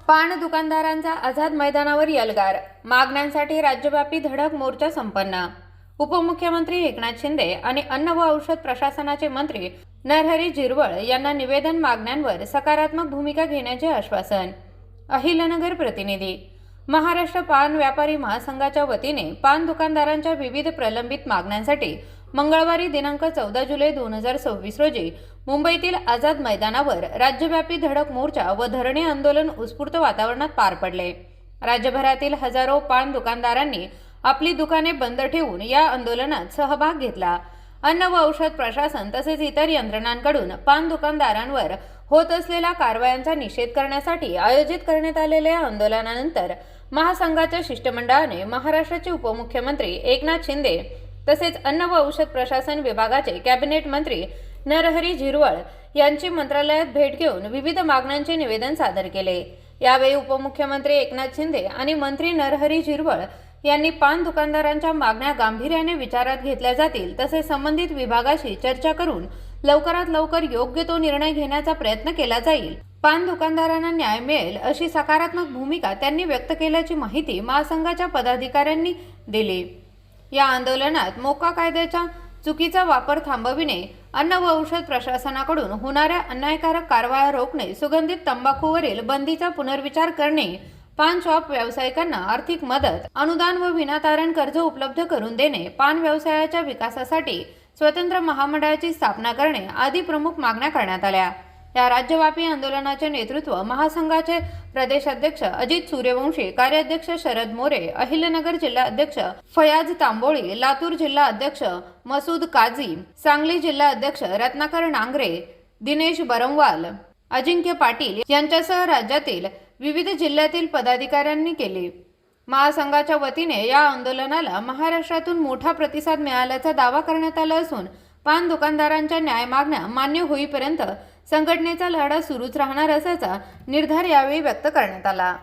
पान दुकानदारांचा आझाद मैदानावर यलगार, मागण्यांसाठी राज्यव्यापी धडक मोर्चा संपन्न। उपमुख्यमंत्री एकनाथ शिंदे आणि अन्न व औषध प्रशासनाचे मंत्री नरहरी झिरवळ यांना निवेदन, मागण्यांवर सकारात्मक भूमिका घेण्याचे आश्वासन। अहिल्यानगर प्रतिनिधी। महाराष्ट्र पान व्यापारी महासंघाच्या वतीने पान दुकानदारांच्या विविध प्रलंबित मागण्यांसाठी मंगळवारी दिनांक 14 जुलै 2026 रोजी मुंबईतील आझाद मैदानावर राज्यव्यापी धडक मोर्चा व धरणे आंदोलन उत्स्फूर्त वातावरणात पार पडले। राज्यभरातील हजारो पान दुकानदारांनी आपली दुकाने बंद ठेवून या आंदोलनात सहभाग घेतला। अन्न व औषध प्रशासन तसेच इतर यंत्रणांकडून पान दुकानदारांवर होत असलेल्या कारवायांचा निषेध करण्यासाठी आयोजित करण्यात आलेल्या आंदोलनानंतर महासंघाच्या शिष्टमंडळाने महाराष्ट्राचे उपमुख्यमंत्री एकनाथ शिंदे तसेच अन्न व औषध प्रशासन विभागाचे कॅबिनेट मंत्री नरहरी झिरवळ यांची मंत्रालयात भेट घेऊन विविध मागण्यांचे निवेदन सादर केले। यावेळी उपमुख्यमंत्री एकनाथ शिंदे आणि मंत्री नरहरी झिरवळ यांनी पान दुकानदारांच्या मागण्या गांभीर्याने विचारात घेतल्या जातील तसेच संबंधित विभागाशी चर्चा करून लवकरात लवकर योग्य तो निर्णय घेण्याचा प्रयत्न केला जाईल। पान दुकानदारांना न्याय मिळेल अशी सकारात्मक भूमिका त्यांनी व्यक्त केल्याची माहिती महासंघाच्या पदाधिकाऱ्यांनी दिली। या आंदोलनात मोका कायद्याचा चुकीचा वापर थांबविणे, अन्न व औषध प्रशासनाकडून होणाऱ्या अन्यायकारक कारवाया रोखणे, सुगंधित तंबाखूवरील बंदीचा पुनर्विचार करणे, पान शॉप व्यावसायिकांना आर्थिक मदत, अनुदान व विनातारण कर्ज उपलब्ध करून देणे, पान व्यवसायाच्या विकासासाठी स्वतंत्र महामंडळाची स्थापना करणे आदी प्रमुख मागण्या करण्यात आल्या। या राज्यव्यापी आंदोलनाचे नेतृत्व महासंघाचे प्रदेशाध्यक्ष अजित सूर्यवंशी, कार्याध्यक्ष शरद मोरे, अहिल्यानगर जिल्हा अध्यक्ष फयाज तांबोळी, लातूर जिल्हा अध्यक्ष मसूद काझी, सांगली जिल्हा अध्यक्ष रत्नाकर नांगरे, दिनेश बरमवाल, अजिंक्य पाटील यांच्यासह राज्यातील विविध जिल्ह्यातील पदाधिकाऱ्यांनी केले। महासंघाच्या वतीने या आंदोलनाला महाराष्ट्रातून मोठा प्रतिसाद मिळाल्याचा दावा करण्यात आला असून पान दुकानदारांच्या न्याय मागण्या मान्य होईपर्यंत संघटनेचा लढा सुरूच राहणार असल्याचा निर्धार यावेळी व्यक्त करण्यात आला।